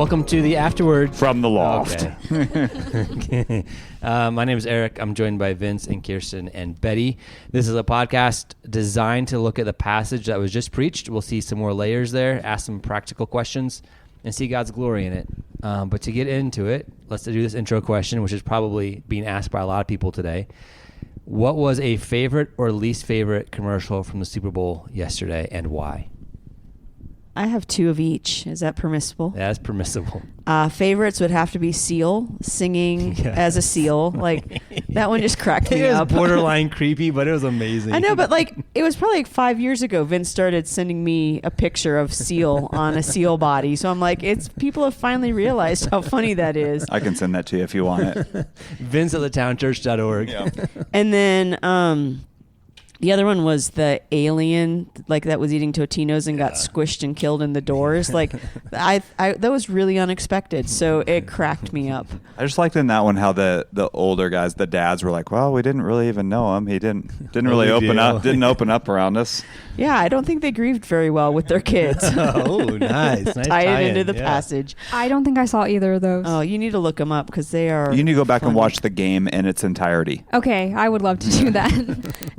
Welcome to the AfterWord from the loft. Okay. My name is Eric. I'm joined by Vince and Kirsten and Betty. This is a podcast designed to look at the passage that was just preached. We'll see some more layers there, ask some practical questions, and see God's glory in it. But to get into it, let's do this intro question, which is probably being asked by a lot of people today. What was a favorite or least favorite commercial from the Super Bowl yesterday, and why? I have two of each. Is that permissible? That's permissible. Favorites would have to be Seal singing as a seal. Like that one just cracked me up. It was borderline creepy, but it was amazing. I know, but like it was probably like 5 years ago. Vince started sending me a picture of Seal on a seal body. So I'm like, people have finally realized how funny that is. I can send that to you if you want it. Vince at thetownchurch.org. Yeah. And then the other one was the alien, like that was eating Totinos and got squished and killed in the doors. Like, that was really unexpected. So it cracked me up. I just liked in that one how the older guys, the dads, were like, "Well, we didn't really even know him. He didn't really open up. Didn't open up around us." Yeah, I don't think they grieved very well with their kids. Oh, nice. Tie it into the passage. I don't think I saw either of those. Oh, you need to look them up because they are. You need to go back funny. and watch the game in its entirety. Okay, I would love to do that.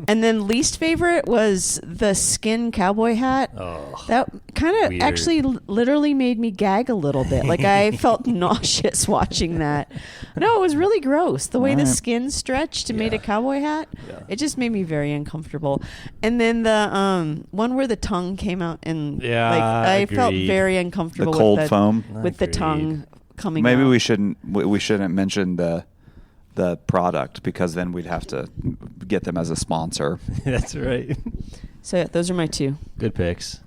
And then least favorite was the skin cowboy hat. Oh, that kind of actually literally made me gag a little bit. Like I felt nauseous watching that. No, it was really gross. The way the skin stretched and made a cowboy hat. Yeah. It just made me very uncomfortable. And then the one where the tongue came out and I felt very uncomfortable the cold with foam with the tongue coming Maybe out. we shouldn't mention the product because then we'd have to get them as a sponsor. That's right. So yeah, those are my two. Good picks.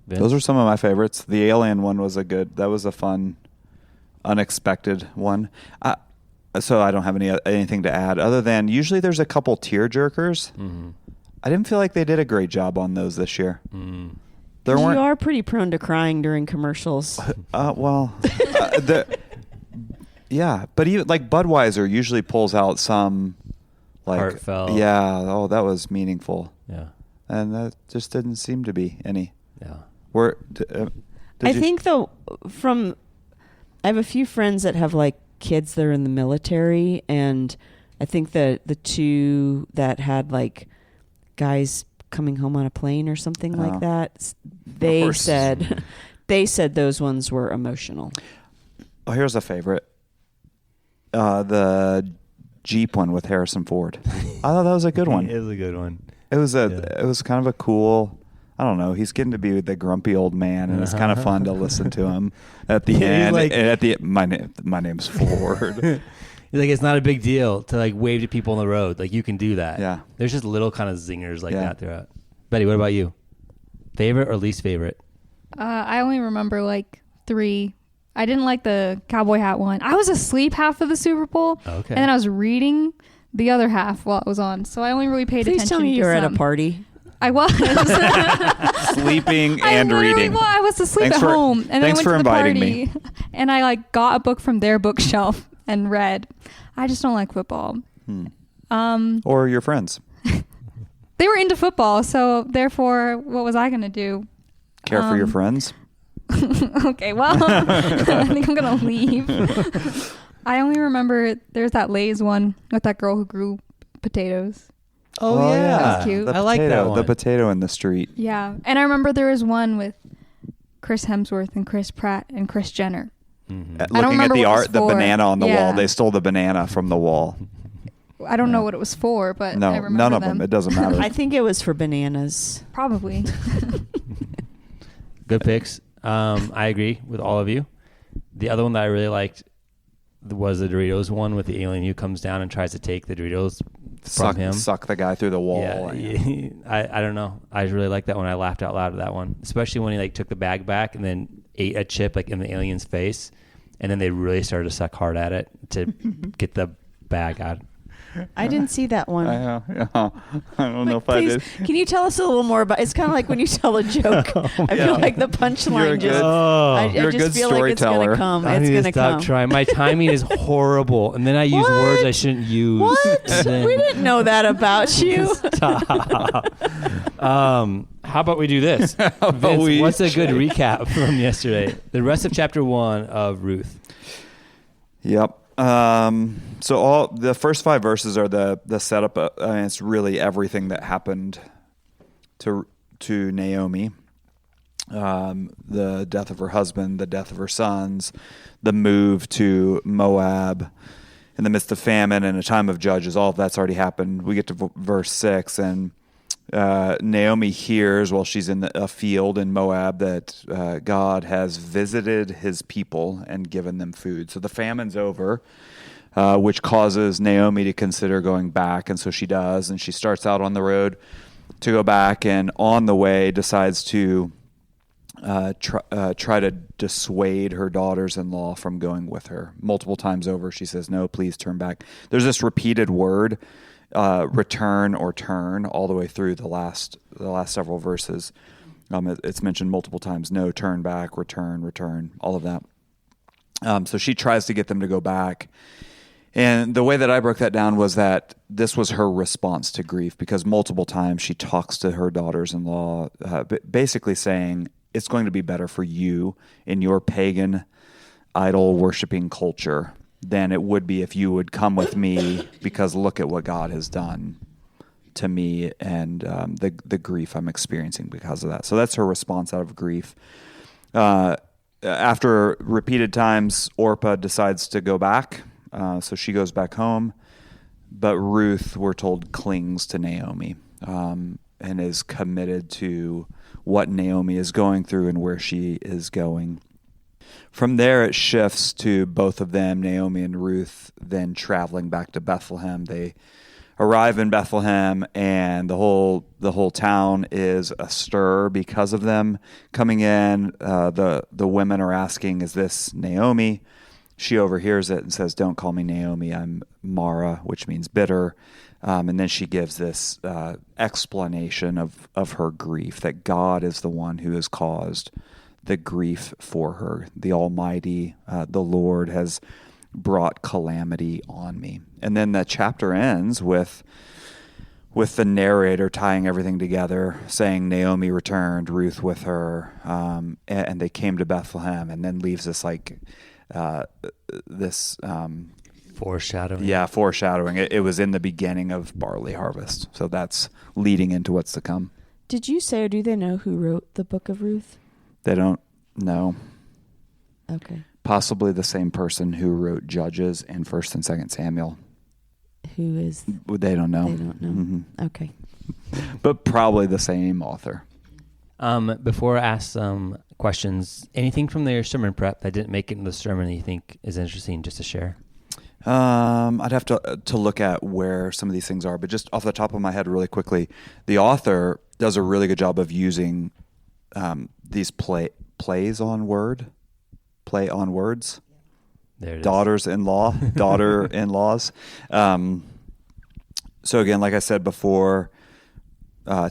Vince? Those are some of my favorites. The alien one was that was a fun, unexpected one. So I don't have anything to add other than usually there's a couple tear jerkers. Mm-hmm. I didn't feel like they did a great job on those this year. Mm. You are pretty prone to crying during commercials. Yeah, but even like Budweiser usually pulls out some like heartfelt. Yeah, oh, that was meaningful. Yeah, and that just didn't seem to be any. Yeah, I think though, I have a few friends that have like kids that are in the military, and I think that the two that had like guys coming home on a plane or something like that, they said those ones were emotional. Oh, here's a favorite. The Jeep one with Harrison Ford. I thought that was a good one. It was a good one. It was kind of a cool. I don't know. He's getting to be the grumpy old man, and it's kind of fun to listen to him at the end. Like, and at the my name's Ford. He's like, it's not a big deal to like wave to people on the road. Like you can do that. Yeah. There's just little kind of zingers like that throughout. Betty, what about you? Favorite or least favorite? I only remember like 3. I didn't like the cowboy hat one. I was asleep half of the Super Bowl. Okay. And then I was reading the other half while it was on. So I only really paid attention to Please tell me you were at a party. I was. Sleeping and reading. Well, I was asleep at home. And then I went to the party. And I like got a book from their bookshelf and read. I just don't like football. Or your friends. They were into football, so therefore, what was I going to do? Care for your friends? Okay, well, I think I'm going to leave. I only remember there's that Lay's one with that girl who grew potatoes. Oh yeah. That's cute. I like that one. The potato in the street. Yeah. And I remember there was one with Chris Hemsworth and Chris Pratt and Chris Jenner. Mm-hmm. Looking at the what it was art, the for. banana on the wall. They stole the banana from the wall. I don't know what it was for, but No, I remember none of them. It doesn't matter. I think it was for bananas. Probably. Good picks. I agree with all of you. The other one that I really liked was the Doritos one with the alien who comes down and tries to take the Doritos from him. Suck the guy through the wall. Yeah, I don't know. I really liked that one. I laughed out loud at that one, especially when he like took the bag back and then ate a chip like in the alien's face, and then they really started to suck hard at it to get the bag out. I didn't see that one. I don't know if Please, I did. can you tell us a little more about? It's kind of like when you tell a joke. I feel like the punchline just. I You're a just good feel like it's storyteller. gonna come. I It's need gonna to stop come. trying. My timing is horrible, and then I use What? words I shouldn't use. What? And then- We didn't know that about you. Stop. How about we do this? Vince, we- what's a good recap from yesterday? The rest of chapter 1 of Ruth. Yep. So all the first 5 verses are the setup. It's really everything that happened to Naomi. The death of her husband, the death of her sons, the move to Moab in the midst of famine and a time of judges. All of that's already happened. We get to verse 6, and Naomi hears while she's in a field in Moab that God has visited his people and given them food. So the famine's over, which causes Naomi to consider going back. And so she does. And she starts out on the road to go back, and on the way decides to try to dissuade her daughters-in-law from going with her. Multiple times over, she says, no, please turn back. There's this repeated word, return or turn, all the way through the last several verses. It's mentioned multiple times. No, turn back, return, all of that. So she tries to get them to go back. And the way that I broke that down was that this was her response to grief, because multiple times she talks to her daughters-in-law, basically saying, it's going to be better for you in your pagan, idol-worshiping culture than it would be if you would come with me, because look at what God has done to me and the grief I'm experiencing because of that. So that's her response out of grief. After repeated times, Orpah decides to go back, so she goes back home. But Ruth, we're told, clings to Naomi and is committed to what Naomi is going through and where she is going. From there, it shifts to both of them, Naomi and Ruth, then traveling back to Bethlehem. They arrive in Bethlehem, and the whole town is astir because of them coming in. The women are asking, "Is this Naomi?" She overhears it and says, "Don't call me Naomi. I'm Mara," which means bitter. And then she gives this explanation of her grief, that God is the one who has caused the grief for her. The Almighty, the Lord, has brought calamity on me. And then the chapter ends with the narrator tying everything together, saying Naomi returned, Ruth with her, and they came to Bethlehem, and then leaves us like this... Foreshadowing. Yeah, foreshadowing. It was in the beginning of barley harvest. So that's leading into what's to come. Did you say, or do they know who wrote the book of Ruth? They don't know. Okay. Possibly the same person who wrote Judges and 1st and 2nd Samuel. Who is? They don't know. They don't know. Mm-hmm. Okay. But probably the same author. Before I ask some questions, anything from their sermon prep that didn't make it into the sermon that you think is interesting just to share? I'd have to look at where some of these things are, but just off the top of my head really quickly, the author does a really good job of using these play on words. There it is. Daughter-in-laws. So again, like I said before,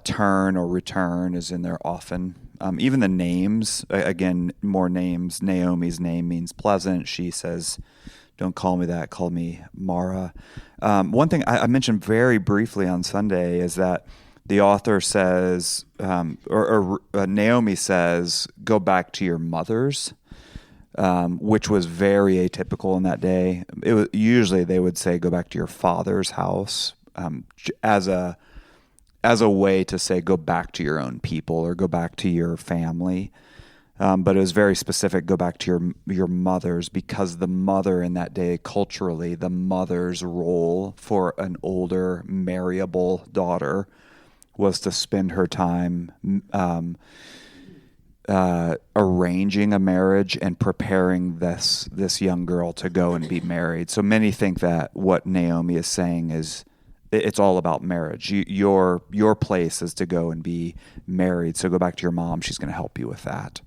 turn or return is in there often. Even the names, again, more names. Naomi's name means pleasant. She says, don't call me that, call me Mara. One thing I mentioned very briefly on Sunday is that the author says, Naomi says, go back to your mothers, which was very atypical in that day. Usually they would say, go back to your father's house, as a way to say, go back to your own people or go back to your family. But it was very specific, go back to your mothers, because the mother in that day, culturally, the mother's role for an older, marriable daughter was to spend her time arranging a marriage and preparing this young girl to go and be married. So many think that what Naomi is saying is it's all about marriage. Your place is to go and be married. So go back to your mom. She's going to help you with that.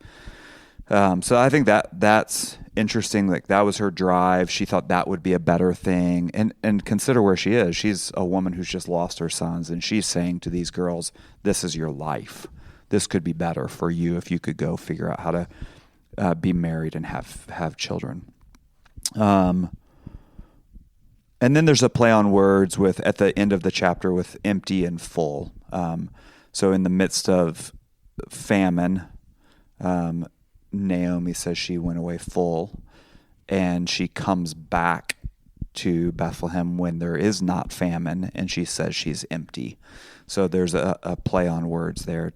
So I think that's interesting. Like that was her drive. She thought that would be a better thing. And consider where she is. She's a woman who's just lost her sons, and she's saying to these girls, this is your life. This could be better for you if you could go figure out how to be married and have children. And then there's a play on words at the end of the chapter with empty and full. So in the midst of famine, Naomi says she went away full, and she comes back to Bethlehem when there is not famine, and she says she's empty. So there's a play on words there.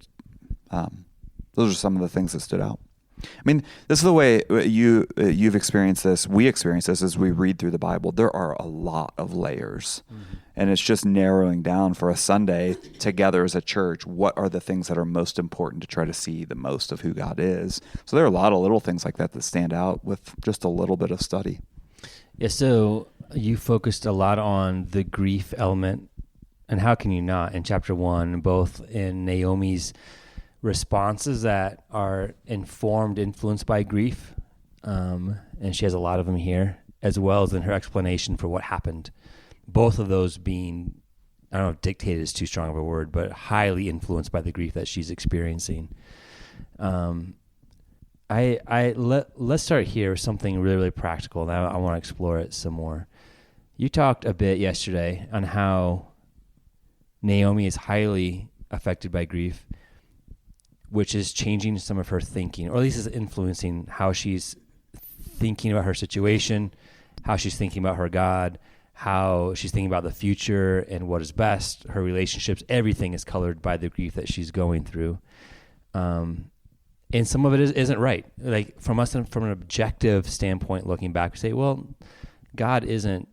Those are some of the things that stood out. I mean, this is the way you've experienced this. We experience this as we read through the Bible. There are a lot of layers, and it's just narrowing down for a Sunday together as a church. What are the things that are most important to try to see the most of who God is? So there are a lot of little things like that stand out with just a little bit of study. Yeah. So you focused a lot on the grief element, and how can you not? In chapter 1, both in Naomi's responses that are influenced by grief, and she has a lot of them here, as well as in her explanation for what happened. Both of those being, I don't know if dictated is too strong of a word, but highly influenced by the grief that she's experiencing. Let's start here with something really, really practical, and I want to explore it some more. You talked a bit yesterday on how Naomi is highly affected by grief, which is changing some of her thinking, or at least is influencing how she's thinking about her situation, how she's thinking about her God, how she's thinking about the future and what is best, her relationships. Everything is colored by the grief that she's going through. And some of it isn't right. Like from an objective standpoint, looking back, we say, well, God isn't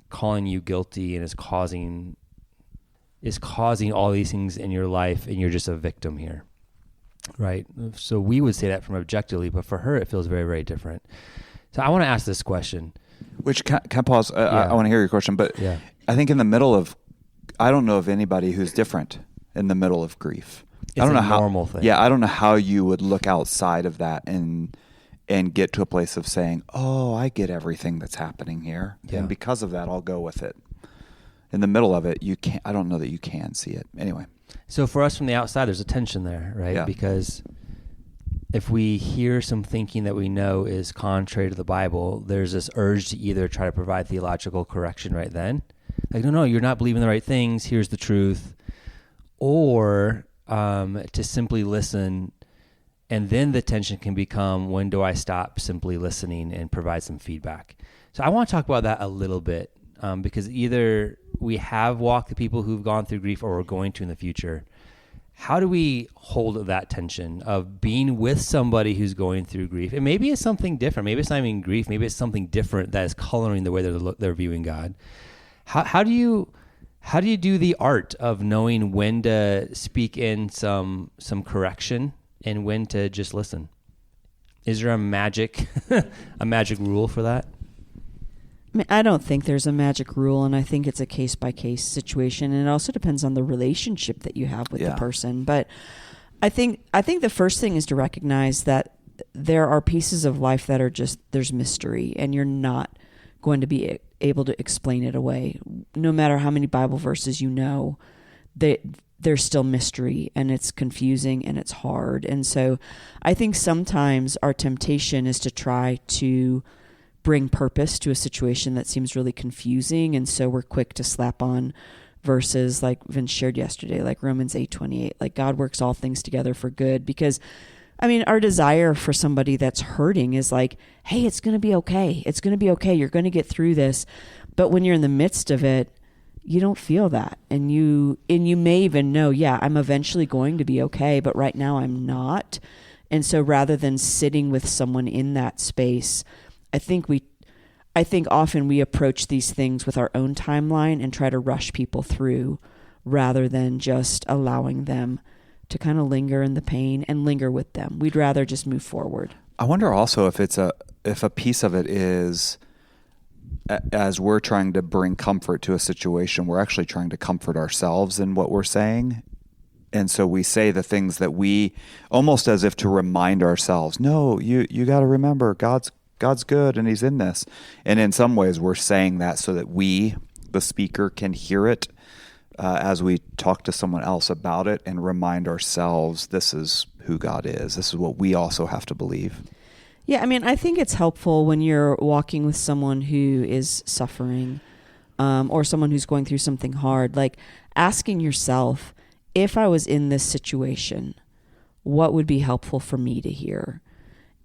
calling you guilty and is causing all these things in your life, and you're just a victim here. Right. So we would say that from objectively, but for her, it feels very, very different. So I want to ask this question. Which can I pause? I want to hear your question, but I think in the middle of, I don't know of anybody who's different in the middle of grief. It's I don't know a normal thing. Yeah. I don't know how you would look outside of that and get to a place of saying, oh, I get everything that's happening here. Yeah. And because of that, I'll go with it. In the middle of it, I don't know that you can see it. Anyway. So for us from the outside, there's a tension there, right? Yeah. Because if we hear some thinking that we know is contrary to the Bible, there's this urge to either try to provide theological correction right then. Like, no, you're not believing the right things. Here's the truth. Or to simply listen. And then the tension can become, when do I stop simply listening and provide some feedback? So I want to talk about that a little bit. Because either we have walked the people who've gone through grief, or we're going to in the future. How do we hold that tension of being with somebody who's going through grief? And maybe it's something different. Maybe it's not even grief. Maybe it's something different that is coloring the way they're viewing God. How do you do the art of knowing when to speak in some correction and when to just listen? Is there a magic rule for that? I mean, I don't think there's a magic rule, and I think it's a case-by-case situation, and it also depends on the relationship that you have with the person. But I think the first thing is to recognize that there are pieces of life that are just, there's mystery, and you're not going to be able to explain it away. No matter how many Bible verses you know, there's still mystery, and it's confusing, and it's hard. And so I think sometimes our temptation is to try to bring purpose to a situation that seems really confusing, and so we're quick to slap on verses like Vince shared yesterday, like Romans 8:28, like God works all things together for good. Because I mean, our desire for somebody that's hurting is like, hey, it's going to be okay. It's going to be okay. You're going to get through this. But when you're in the midst of it, you don't feel that, and you may even know, I'm eventually going to be okay, but right now I'm not. And so rather than sitting with someone in that space, I think often we approach these things with our own timeline and try to rush people through rather than just allowing them to kind of linger in the pain and linger with them. We'd rather just move forward. I wonder also if a piece of it is, as we're trying to bring comfort to a situation, we're actually trying to comfort ourselves in what we're saying. And so we say the things that we, almost as if to remind ourselves, no, you got to remember God's good and he's in this. And in some ways we're saying that so that we, the speaker, can hear it as we talk to someone else about it and remind ourselves this is who God is. This is what we also have to believe. Yeah, I mean, I think it's helpful when you're walking with someone who is suffering or someone who's going through something hard, like asking yourself, if I was in this situation, what would be helpful for me to hear?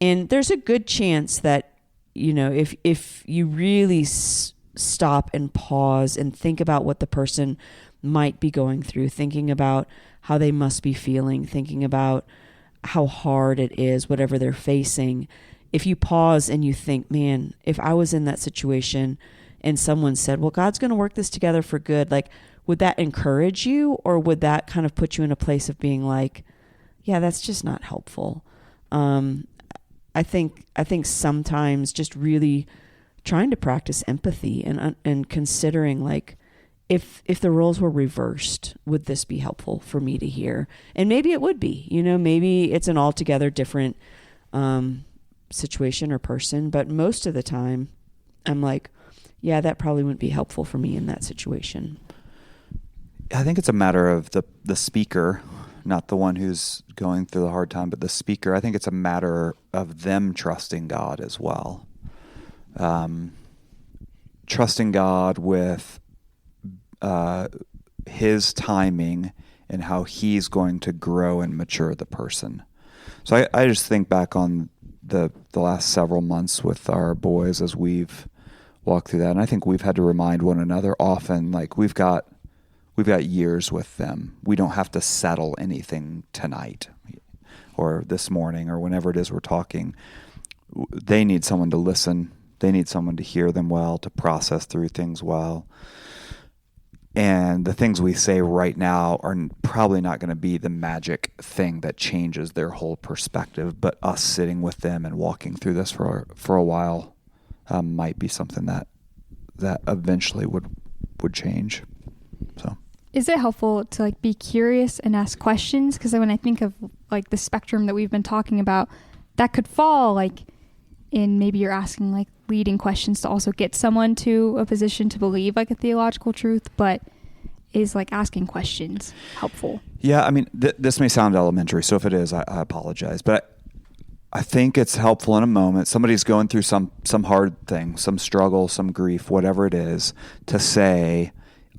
And there's a good chance that, you know, if you really stop and pause and think about what the person might be going through, thinking about how they must be feeling, thinking about how hard it is, whatever they're facing. If you pause and you think, man, if I was in that situation and someone said, well, God's going to work this together for good, like, would that encourage you, or would that kind of put you in a place of being like, yeah, that's just not helpful? I think sometimes just really trying to practice empathy and considering, like, if the roles were reversed, would this be helpful for me to hear? And maybe it would be, you know, maybe it's an altogether different situation or person, but most of the time I'm like, yeah, that probably wouldn't be helpful for me in that situation. I think it's a matter of the speaker, not the one who's going through the hard time, but the speaker. I think it's a matter of them trusting God as well. Trusting God with his timing and how he's going to grow and mature the person. So I just think back on the last several months with our boys as we've walked through that. And I think we've had to remind one another often, like, we've got years with them. We don't have to settle anything tonight or this morning or whenever it is we're talking. They need someone to listen. They need someone to hear them well, to process through things well. And the things we say right now are probably not going to be the magic thing that changes their whole perspective, but us sitting with them and walking through this for a while might be something that eventually would change. So. Is it helpful to, like, be curious and ask questions? Because when I think of, like, the spectrum that we've been talking about, that could fall, like, in maybe you're asking, like, leading questions to also get someone to a position to believe, like, a theological truth, but is, like, asking questions helpful? Yeah, I mean, this may sound elementary, so if it is, I apologize. But I think it's helpful in a moment. Somebody's going through some hard thing, some struggle, some grief, whatever it is, to say,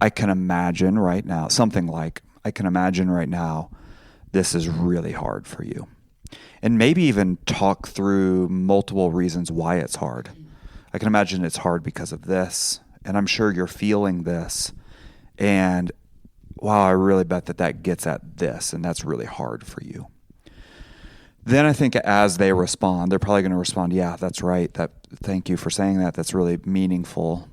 I can imagine right now, something like, I can imagine right now, this is really hard for you. And maybe even talk through multiple reasons why it's hard. I can imagine it's hard because of this, and I'm sure you're feeling this. And wow, I really bet that gets at this, and that's really hard for you. Then I think as they respond, they're probably going to respond, yeah, that's right. Thank you for saying that. That's really meaningful.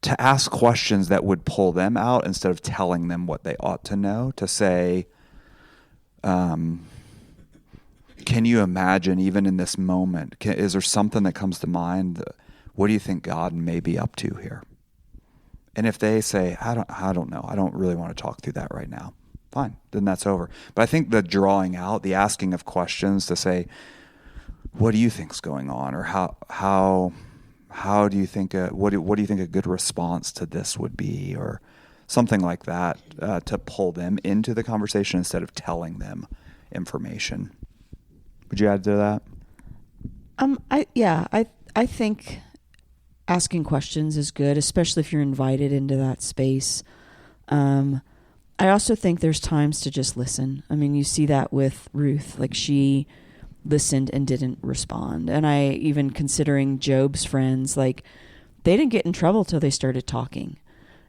To ask questions that would pull them out instead of telling them what they ought to know, to say, can you imagine even in this moment, is there something that comes to mind? What do you think God may be up to here? And if they say, I don't know, I don't really want to talk through that right now, fine, then that's over. But I think the drawing out, the asking of questions to say, what do you think's going on? Or how do you think what do you think a good response to this would be, or something like that, to pull them into the conversation instead of telling them information. Would you add to that? I think asking questions is good, especially if you're invited into that space. I also think there's times to just listen. I mean, you see that with Ruth, like, she listened and didn't respond. And I, even considering Job's friends, like, they didn't get in trouble till they started talking.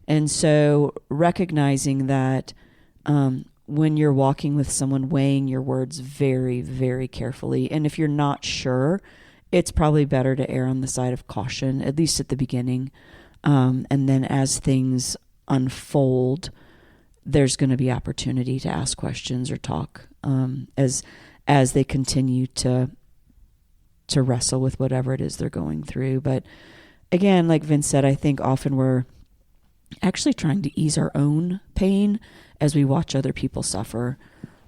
And so recognizing that when you're walking with someone, weighing your words very, very carefully. And if you're not sure, it's probably better to err on the side of caution, at least at the beginning. And then as things unfold, there's going to be opportunity to ask questions or talk as they continue to wrestle with whatever it is they're going through. But again, like Vince said, I think often we're actually trying to ease our own pain as we watch other people suffer.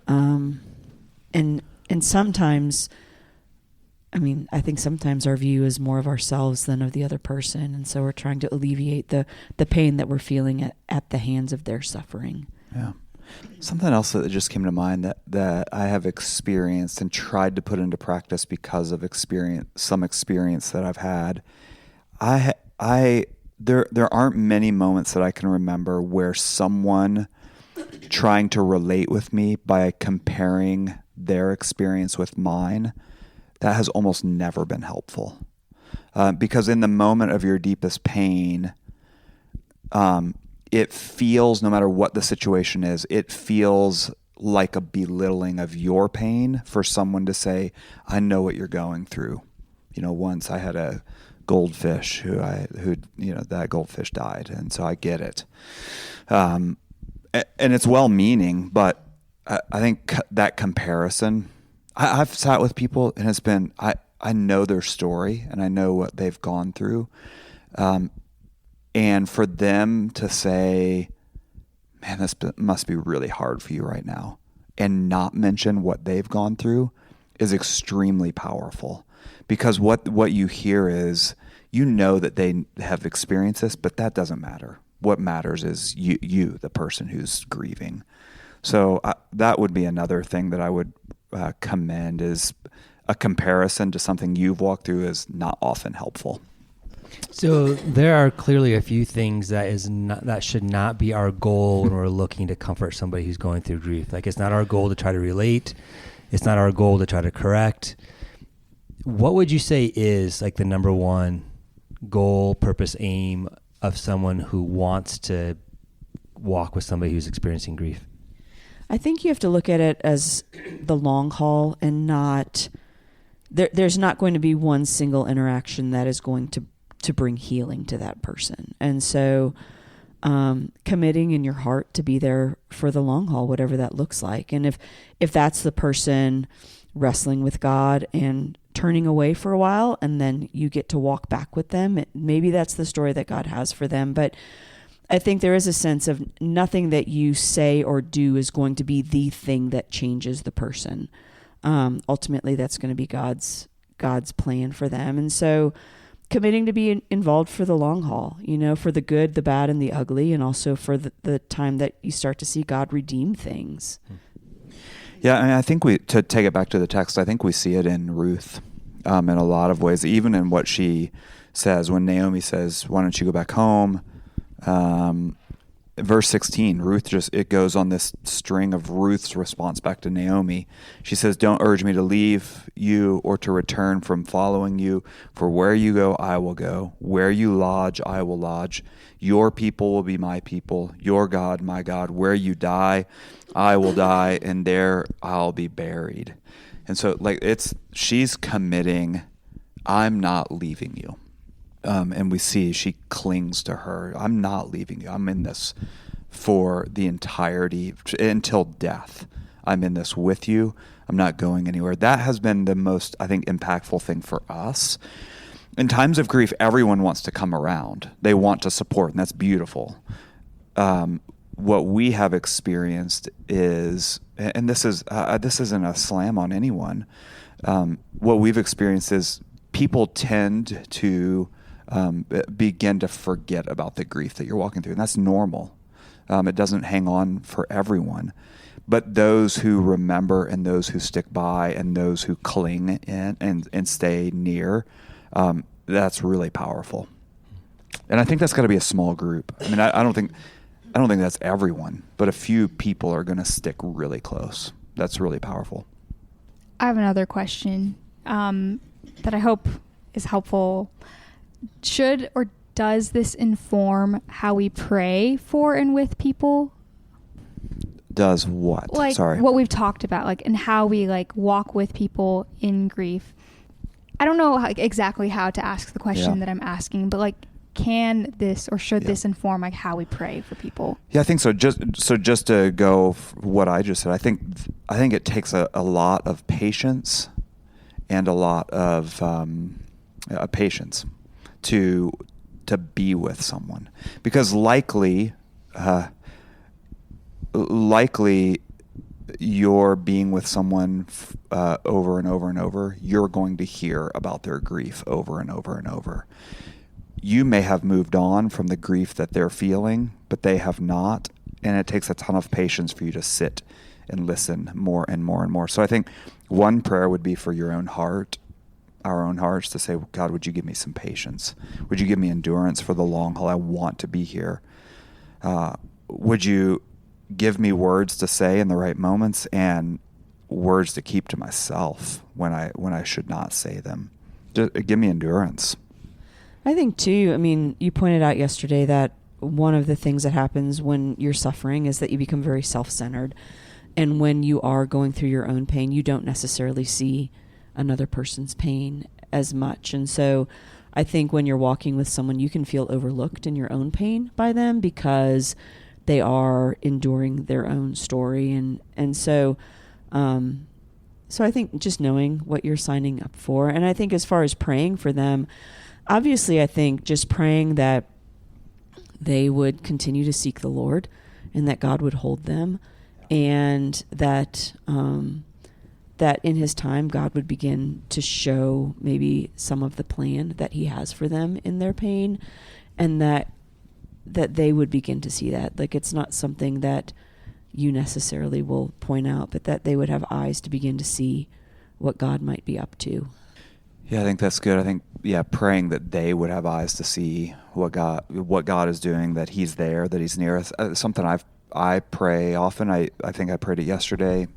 And sometimes, I think sometimes our view is more of ourselves than of the other person. And so we're trying to alleviate the pain that we're feeling at the hands of their suffering. Yeah. Something else that just came to mind that I have experienced and tried to put into practice because of some experience that I've had. There aren't many moments that I can remember where someone trying to relate with me by comparing their experience with mine, that has almost never been helpful. Because in the moment of your deepest pain, it feels, no matter what the situation is, it feels like a belittling of your pain for someone to say, I know what you're going through. Once I had a goldfish who that goldfish died. And so I get it. And it's well-meaning, but I think that comparison, I've sat with people and it's been, I know their story and I know what they've gone through. And for them to say, man, this must be really hard for you right now, and not mention what they've gone through is extremely powerful. Because what you hear is, that they have experienced this, but that doesn't matter. What matters is you, the person who's grieving. So that would be another thing that I would commend, is a comparison to something you've walked through is not often helpful. So there are clearly a few things that should not be our goal when we're looking to comfort somebody who's going through grief. Like, it's not our goal to try to relate. It's not our goal to try to correct. What would you say is like the number one goal, purpose, aim of someone who wants to walk with somebody who's experiencing grief? I think you have to look at it as the long haul and not, there's not going to be one single interaction that is going to bring healing to that person. And so committing in your heart to be there for the long haul, whatever that looks like. And if that's the person wrestling with God and turning away for a while, and then you get to walk back with them, maybe that's the story that God has for them. But I think there is a sense of nothing that you say or do is going to be the thing that changes the person. Ultimately, that's going to be God's plan for them. And so committing to be involved for the long haul, for the good, the bad, and the ugly, and also for the time that you start to see God redeem things. Yeah, I think to take it back to the text, I think we see it in Ruth in a lot of ways, even in what she says when Naomi says, why don't you go back home? Verse 16, it goes on this string of Ruth's response back to Naomi. She says, don't urge me to leave you or to return from following you, for where you go, I will go. Where you lodge, I will lodge. Your people will be my people, your God, my God. Where you die, I will die, and there I'll be buried. And so she's committing, I'm not leaving you. And we see she clings to her. I'm not leaving you. I'm in this for the entirety, until death. I'm in this with you. I'm not going anywhere. That has been the most, I think, impactful thing for us. In times of grief, everyone wants to come around. They want to support, and that's beautiful. What we have experienced is, and this isn't a slam on anyone, what we've experienced is people tend to begin to forget about the grief that you're walking through. And that's normal. It doesn't hang on for everyone. But those who remember and those who stick by and those who cling in and stay near, that's really powerful. And I think that's got to be a small group. I mean, I don't think that's everyone, but a few people are going to stick really close. That's really powerful. I have another question that I hope is helpful. Should or does this inform how we pray for and with people? Does what? Like Sorry. What we've talked about, and how we walk with people in grief. I don't know exactly how to ask the question that I'm asking, but can this or should this inform how we pray for people? Yeah, I think so. Just to go what I just said, I think it takes a lot of patience and a lot of patience to to be with someone, because likely you're being with someone over and over and over, you're going to hear about their grief over and over and over. You may have moved on from the grief that they're feeling, but they have not, and it takes a ton of patience for you to sit and listen more and more and more. So I think one prayer would be for your own heart, our own hearts, to say, God, would you give me some patience? Would you give me endurance for the long haul? I want to be here. Would you give me words to say in the right moments and words to keep to myself when I should not say them? Just give me endurance. I think too, I mean, you pointed out yesterday that one of the things that happens when you're suffering is that you become very self-centered. And when you are going through your own pain, you don't necessarily see another person's pain as much. And so I think when you're walking with someone, you can feel overlooked in your own pain by them because they are enduring their own story. And so I think just knowing what you're signing up for. And I think as far as praying for them, obviously I think just praying that they would continue to seek the Lord and that God would hold them, and that that in his time God would begin to show maybe some of the plan that he has for them in their pain, and that they would begin to see that. Like, it's not something that you necessarily will point out, but that they would have eyes to begin to see what God might be up to. Yeah, I think that's good. I think, praying that they would have eyes to see what God is doing, that he's there, that he's near us. Something I pray often. I think I prayed it yesterday,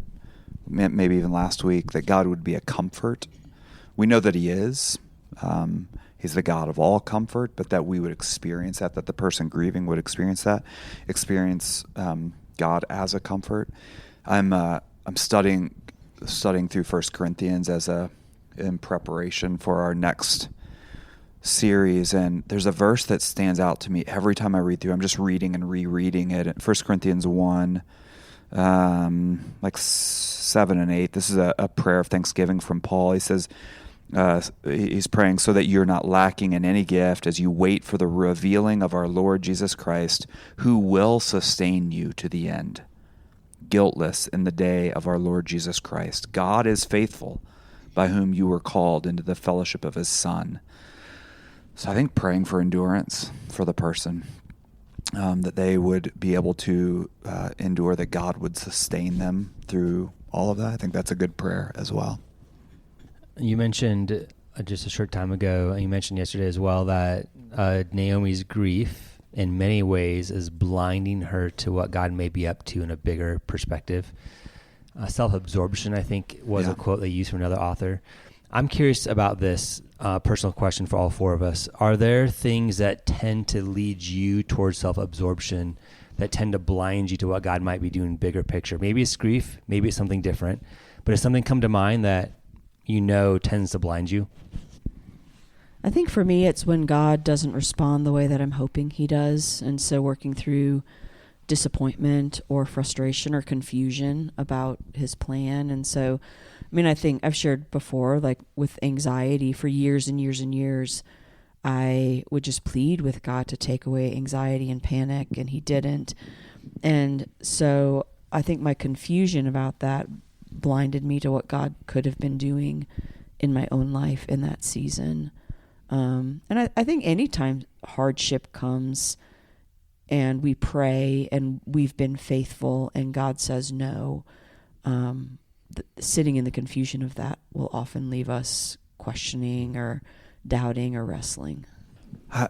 maybe even last week, that God would be a comfort. We know that he is. He's the God of all comfort, but that we would experience that the person grieving would experience God as a comfort. I'm studying through 1 Corinthians in preparation for our next series, and there's a verse that stands out to me every time I read through. I'm just reading and rereading it. 1 Corinthians 1, like 7 and 8. This is a prayer of thanksgiving from Paul. He says, he's praying so that you're not lacking in any gift as you wait for the revealing of our Lord Jesus Christ, who will sustain you to the end, guiltless in the day of our Lord Jesus Christ. God is faithful, by whom you were called into the fellowship of his Son. So I think praying for endurance for the person, that they would be able to endure, that God would sustain them through all of that. I think that's a good prayer as well. You mentioned just a short time ago, you mentioned yesterday as well, that Naomi's grief in many ways is blinding her to what God may be up to in a bigger perspective. Self-absorption, I think, was a quote they used from another author. I'm curious about this personal question for all four of us. Are there things that tend to lead you towards self-absorption, that tend to blind you to what God might be doing bigger picture? Maybe it's grief, maybe it's something different, but has something come to mind that tends to blind you? I think for me, it's when God doesn't respond the way that I'm hoping he does. And so working through disappointment or frustration or confusion about his plan. And so, I mean, I think I've shared before, like with anxiety for years and years and years, I would just plead with God to take away anxiety and panic, and he didn't. And so I think my confusion about that blinded me to what God could have been doing in my own life in that season. And I think anytime hardship comes and we pray and we've been faithful and God says no, sitting in the confusion of that will often leave us questioning or doubting or wrestling. I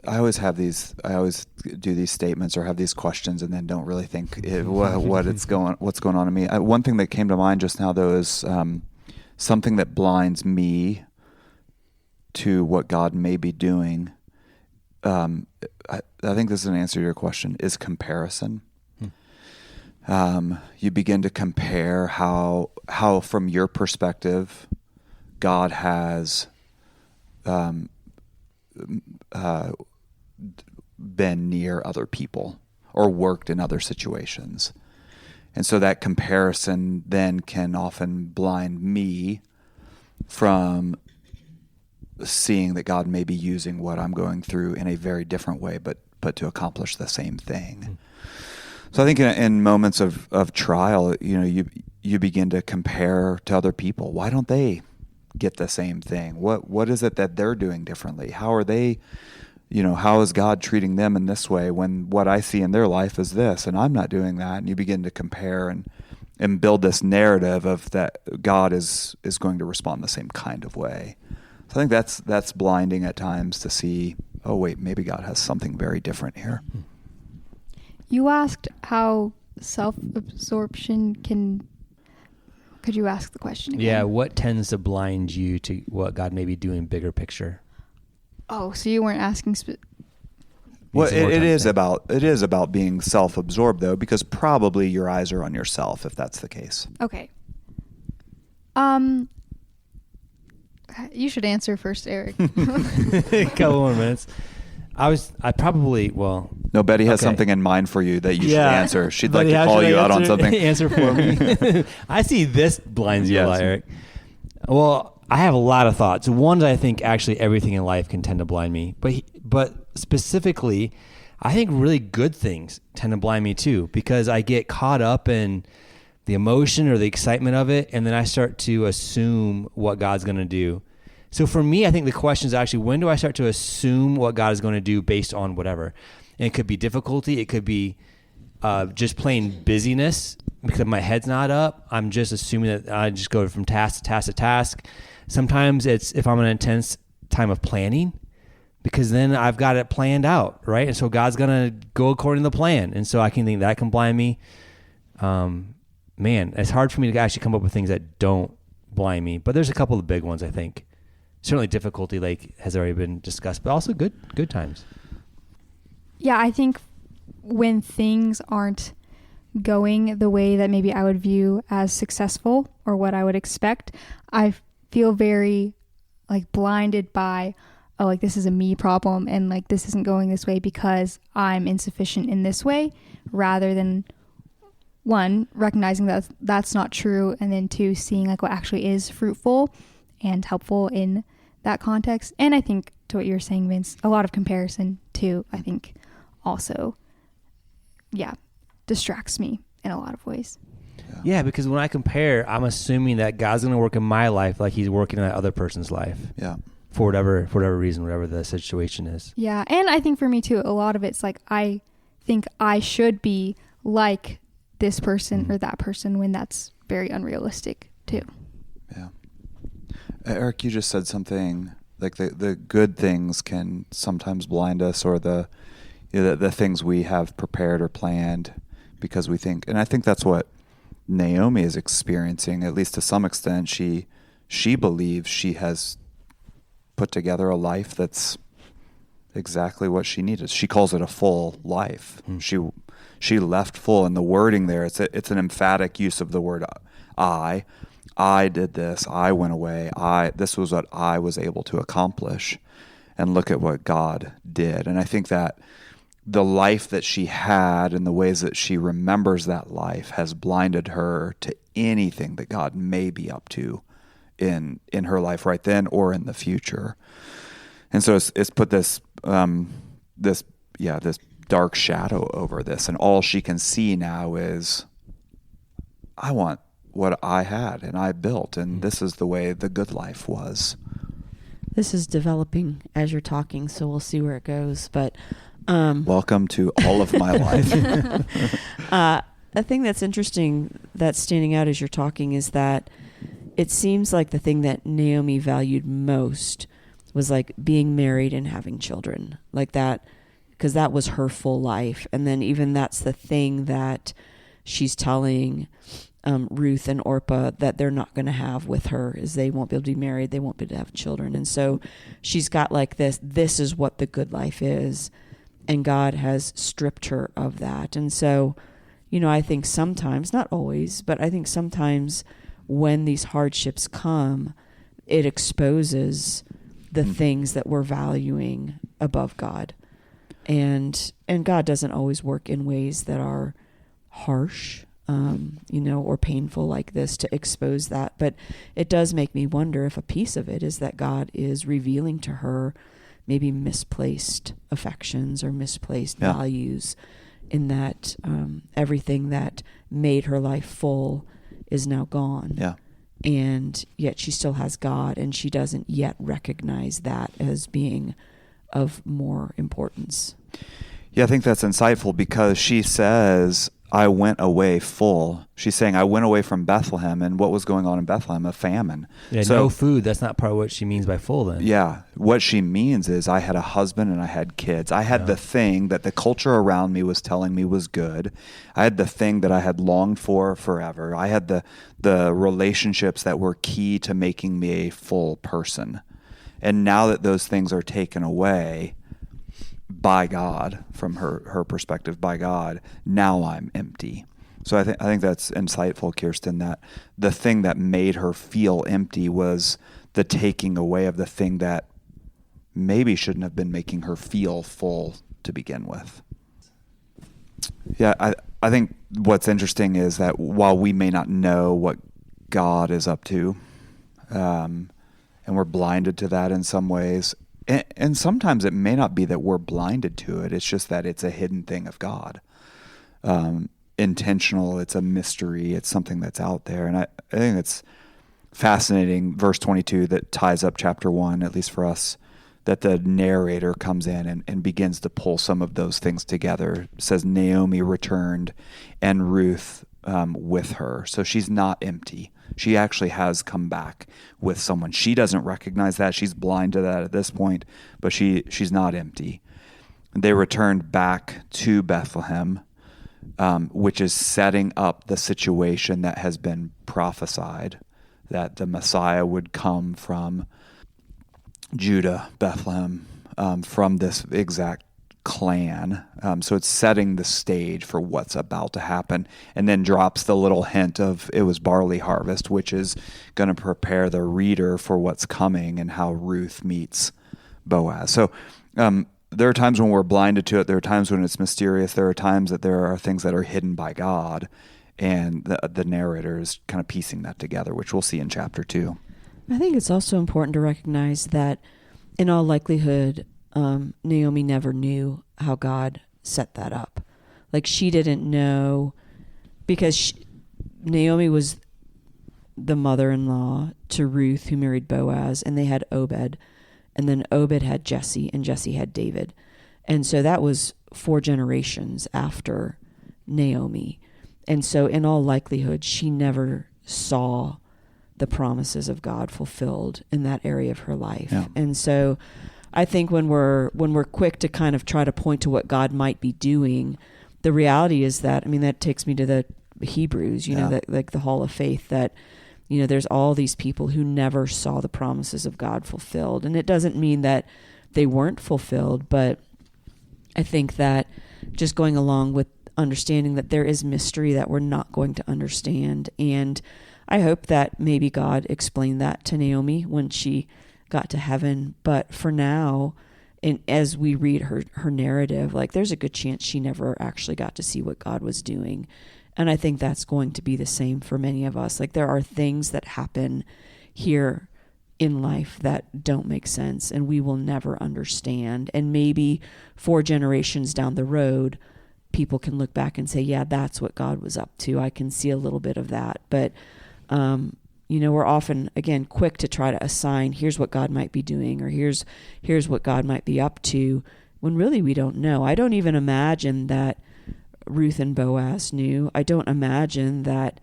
always do these statements or have these questions and then don't really think what's going on in me. One thing that came to mind just now, though, is something that blinds me to what God may be doing. I think this is an answer to your question, is comparison. You begin to compare how from your perspective, God has been near other people or worked in other situations. And so that comparison then can often blind me from seeing that God may be using what I'm going through in a very different way, but to accomplish the same thing. So I think in moments of trial, you begin to compare to other people. Why don't they get the same thing? What is it that they're doing differently? How are they, how is God treating them in this way when what I see in their life is this and I'm not doing that? And you begin to compare and build this narrative of that God is going to respond the same kind of way. So I think that's blinding at times to see, oh wait, maybe God has something very different here. You asked how self-absorption could you ask the question again? Yeah, what tends to blind you to what God may be doing bigger picture? Oh, so you weren't asking Well, it is about being self-absorbed though, because probably your eyes are on yourself if that's the case. Okay. You should answer first, Eric. A couple more minutes. No, Betty has something in mind for you that you should answer. She'd like Betty, to call you out on something. Answer for me. I see this blinds you a lot, Eric. Well, I have a lot of thoughts. One, I think actually everything in life can tend to blind me. But specifically, I think really good things tend to blind me too, because I get caught up in the emotion or the excitement of it, and then I start to assume what God's going to do. So for me, I think the question is actually, when do I start to assume what God is going to do based on whatever? And it could be difficulty. It could be just plain busyness because my head's not up. I'm just assuming that I just go from task to task to task. Sometimes it's if I'm in an intense time of planning, because then I've got it planned out, right? And so God's going to go according to the plan. And so I can think that can blind me. Man, it's hard for me to actually come up with things that don't blind me. But there's a couple of big ones, I think. Certainly difficulty, like has already been discussed, but also good times. Yeah, I think when things aren't going the way that maybe I would view as successful or what I would expect, I feel very blinded by, this is a me problem and this isn't going this way because I'm insufficient in this way, rather than one, recognizing that that's not true, and then two, seeing what actually is fruitful and helpful in that context. And I think to what you're saying, Vince, a lot of comparison too, I think also, distracts me in a lot of ways. Yeah, because when I compare, I'm assuming that God's going to work in my life like he's working in that other person's life. Yeah. For whatever reason, whatever the situation is. Yeah. And I think for me too, a lot of it's I think I should be like this person or that person, when that's very unrealistic too. Yeah. Eric, you just said something the good things can sometimes blind us, or the things we have prepared or planned because we think, and I think that's what Naomi is experiencing, at least to some extent. She believes she has put together a life that's exactly what she needed. She calls it a full life. She left full, and the wording there, it's an emphatic use of the word I did this, I went away, this was what I was able to accomplish, and look at what God did. And I think that the life that she had and the ways that she remembers that life has blinded her to anything that God may be up to in her life right then or in the future. And so it's put this dark shadow over this, and all she can see now is, I want what I had and I built, and this is the way the good life was. This is developing as you're talking, so we'll see where it goes. But welcome to all of my life. A thing that's interesting that's standing out as you're talking is that it seems like the thing that Naomi valued most was being married and having children, that, because that was her full life. And then even that's the thing that she's telling Ruth and Orpah that they're not going to have with her, is they won't be able to be married, they won't be able to have children. And so she's got this is what the good life is, and God has stripped her of that. And so, I think sometimes, not always, but I think sometimes when these hardships come, it exposes the things that we're valuing above God. And God doesn't always work in ways that are harsh. or painful like this to expose that. But it does make me wonder if a piece of it is that God is revealing to her maybe misplaced affections or misplaced values, in that everything that made her life full is now gone. Yeah. And yet she still has God, and she doesn't yet recognize that as being of more importance. Yeah, I think that's insightful, because she says, I went away full. She's saying, I went away from Bethlehem, and what was going on in Bethlehem? A famine. Yeah, so, no food. That's not part of what she means by full then. Yeah. What she means is, I had a husband and I had kids. I had the thing that the culture around me was telling me was good. I had the thing that I had longed for forever. I had the relationships that were key to making me a full person. And now that those things are taken away by God, from her perspective, by God, now I'm empty. So I think that's insightful, Kirsten, that the thing that made her feel empty was the taking away of the thing that maybe shouldn't have been making her feel full to begin with. Yeah, I think what's interesting is that while we may not know what God is up to, and we're blinded to that in some ways, and sometimes it may not be that we're blinded to it. It's just that it's a hidden thing of God. Intentional, it's a mystery. It's something that's out there. And I think it's fascinating, verse 22, that ties up chapter 1, at least for us, that the narrator comes in and begins to pull some of those things together. It says Naomi returned and Ruth with her. So she's not empty. She actually has come back with someone. She doesn't recognize that. She's blind to that at this point, but she's not empty. They returned back to Bethlehem, which is setting up the situation that has been prophesied, that the Messiah would come from Judah, Bethlehem, from this exact clan. So it's setting the stage for what's about to happen, and then drops the little hint of it was barley harvest, which is going to prepare the reader for what's coming and how Ruth meets Boaz. So there are times when we're blinded to it. There are times when it's mysterious. There are times that there are things that are hidden by God, and the narrator is kind of piecing that together, which we'll see in chapter 2. I think it's also important to recognize that in all likelihood, Naomi never knew how God set that up. Like, she didn't know, because Naomi was the mother-in-law to Ruth, who married Boaz, and they had Obed, and then Obed had Jesse, and Jesse had David. And so that was 4 generations after Naomi. And so in all likelihood, she never saw the promises of God fulfilled in that area of her life. Yeah. And so I think when we're quick to kind of try to point to what God might be doing, the reality is that, I mean, that takes me to the Hebrews, you know, that, like the Hall of Faith, that, you know, there's all these people who never saw the promises of God fulfilled. And it doesn't mean that they weren't fulfilled, but I think that just going along with understanding that there is mystery that we're not going to understand. And I hope that maybe God explained that to Naomi when she got to heaven. But for now, and as we read her narrative, like, there's a good chance she never actually got to see what God was doing. And I think that's going to be the same for many of us. Like, there are things that happen here in life that don't make sense and we will never understand. And maybe 4 generations down the road, people can look back and say, yeah, that's what God was up to. I can see a little bit of that. But, you know, we're often, again, quick to try to assign, here's what God might be doing, or here's what God might be up to, when really we don't know. I don't even imagine that Ruth and Boaz knew. I don't imagine that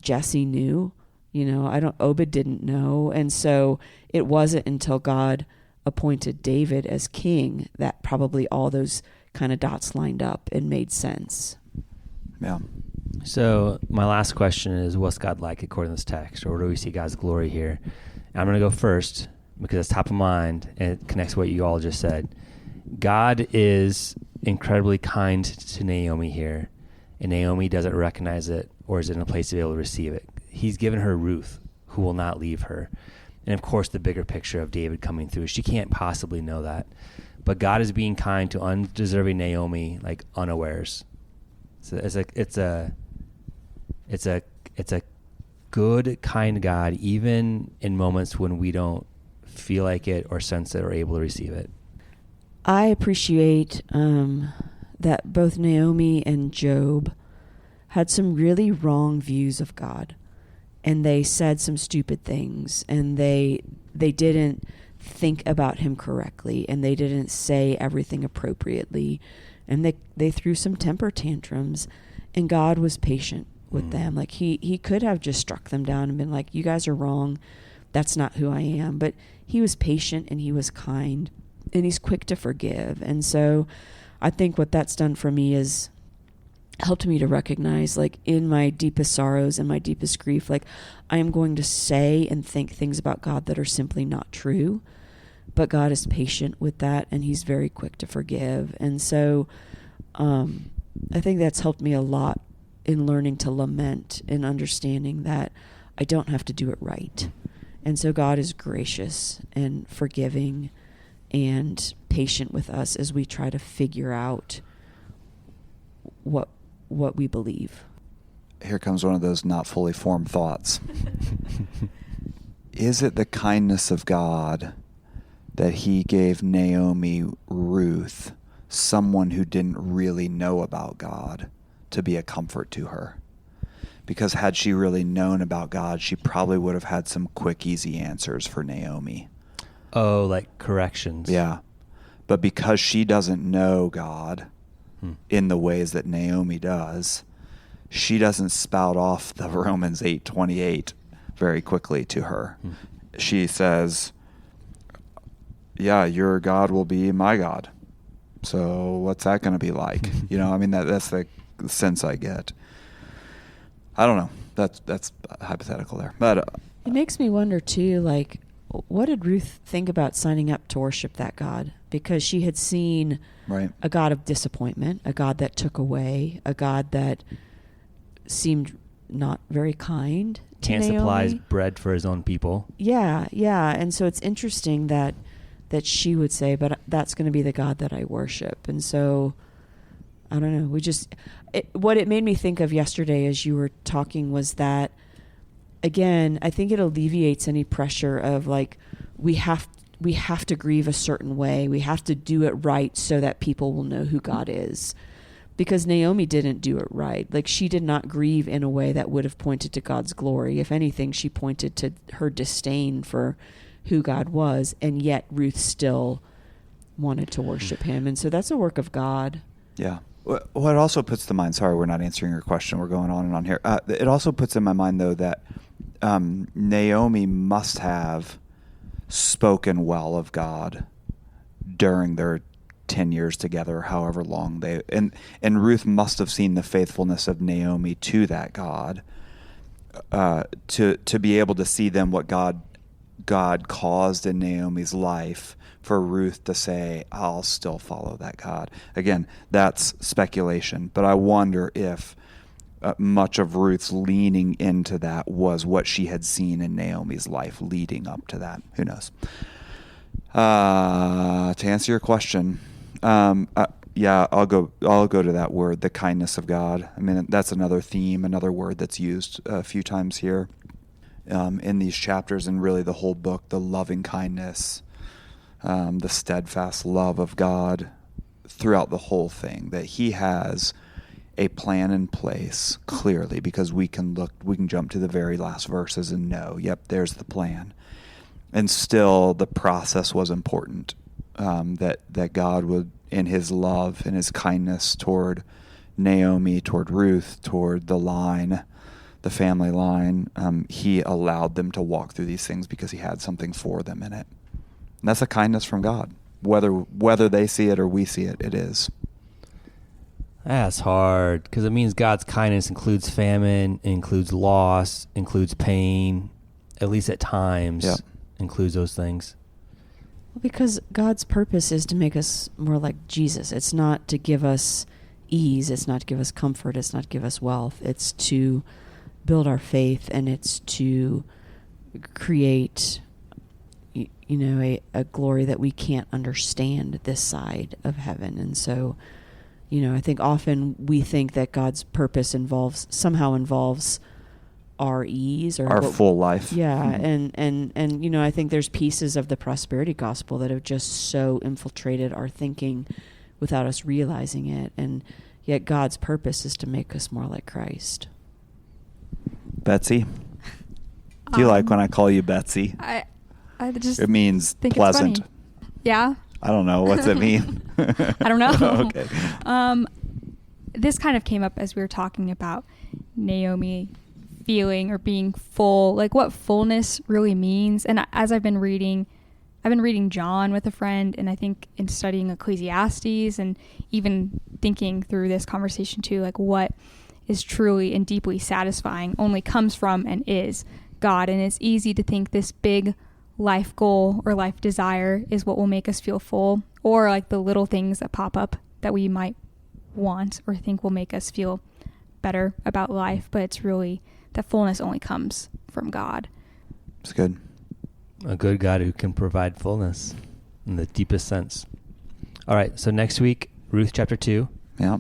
Jesse knew. You know, Obed didn't know. And so it wasn't until God appointed David as king that probably all those kind of dots lined up and made sense. Yeah. So my last question is, what's God like according to this text? Or where do we see God's glory here? And I'm going to go first because it's top of mind and it connects to what you all just said. God is incredibly kind to Naomi here, and Naomi doesn't recognize it or is in a place to be able to receive it. He's given her Ruth, who will not leave her. And of course, the bigger picture of David coming through. She can't possibly know that. But God is being kind to undeserving Naomi, like unawares. So it's a It's a good, kind God, even in moments when we don't feel like it or sense it or able to receive it. I appreciate that both Naomi and Job had some really wrong views of God, and they said some stupid things, and they didn't think about him correctly, and they didn't say everything appropriately, and they threw some temper tantrums, and God was patient with them. Like he could have just struck them down and been like, you guys are wrong, that's not who I am. But he was patient, and he was kind, and he's quick to forgive. And so I think what that's done for me is helped me to recognize, like, in my deepest sorrows and my deepest grief, like, I am going to say and think things about God that are simply not true, but God is patient with that, and he's very quick to forgive. And so I think that's helped me a lot in learning to lament and understanding that I don't have to do it right. And so God is gracious and forgiving and patient with us as we try to figure out what we believe. Here comes one of those not fully formed thoughts. Is it the kindness of God that he gave Naomi Ruth, someone who didn't really know about God, to be a comfort to her? Because had she really known about God, she probably would have had some quick, easy answers for Naomi. Oh, like corrections. Yeah. But because she doesn't know God in the ways that Naomi does, she doesn't spout off the Romans 8:28 very quickly to her. She says, yeah, your God will be my God. So what's that going to be like? You know, I mean, that's the sense I get. I don't know. That's hypothetical there. But it makes me wonder too, like, what did Ruth think about signing up to worship that God? Because she had seen a God of disappointment, a God that took away, a God that seemed not very kind to Can't Naomi. supplies bread for his own people. Yeah. And so it's interesting that she would say, but that's going to be the God that I worship. And so, I don't know. What it made me think of yesterday as you were talking was that, again, I think it alleviates any pressure of, like, we have to grieve a certain way. We have to do it right so that people will know who God is. Because Naomi didn't do it right. Like, she did not grieve in a way that would have pointed to God's glory. If anything, she pointed to her disdain for who God was, and yet Ruth still wanted to worship him. And so that's a work of God. Yeah. What also puts to mind, sorry, we're not answering your question, we're going on and on here. It also puts in my mind, though, that Naomi must have spoken well of God during their 10 years together, however long and Ruth must have seen the faithfulness of Naomi to that God, to be able to see then what God caused in Naomi's life for Ruth to say, I'll still follow that God. Again, that's speculation, but I wonder if much of Ruth's leaning into that was what she had seen in Naomi's life leading up to that. Who knows? To answer your question, I'll go to that word, the kindness of God. I mean, that's another theme, another word that's used a few times here in these chapters, and really the whole book, the loving kindness, the steadfast love of God throughout the whole thing, that he has a plan in place clearly, because we can jump to the very last verses and know, yep, there's the plan. And still the process was important, that God would, in his love and his kindness toward Naomi, toward Ruth, toward the family line, he allowed them to walk through these things because he had something for them in it. And that's a kindness from God. Whether they see it or we see it, it is. That's hard, because it means God's kindness includes famine, includes loss, includes pain, at least at times. Yep. Includes those things. Because God's purpose is to make us more like Jesus. It's not to give us ease. It's not to give us comfort. It's not to give us wealth. It's to build our faith, and it's to create, a glory that we can't understand this side of heaven. And so I think often we think that God's purpose somehow involves our ease or our full life. Yeah. And I think there's pieces of the prosperity gospel that have just so infiltrated our thinking without us realizing it. And yet God's purpose is to make us more like Christ. Betsy, do you like when I call you Betsy? I just it means think pleasant. It's funny. Yeah. I don't know. What's it mean? I don't know. Okay. This kind of came up as we were talking about Naomi feeling or being full, like what fullness really means. And as I've been reading John with a friend, and I think in studying Ecclesiastes and even thinking through this conversation too, like what is truly and deeply satisfying only comes from and is God. And it's easy to think this big life goal or life desire is what will make us feel full, or like the little things that pop up that we might want or think will make us feel better about life. But it's really that fullness only comes from God. It's good. A good God who can provide fullness in the deepest sense. All right, so next week, Ruth chapter 2. Yeah.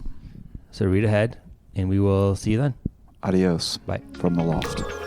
So read ahead, and we will see you then. Adios. Bye. From the loft.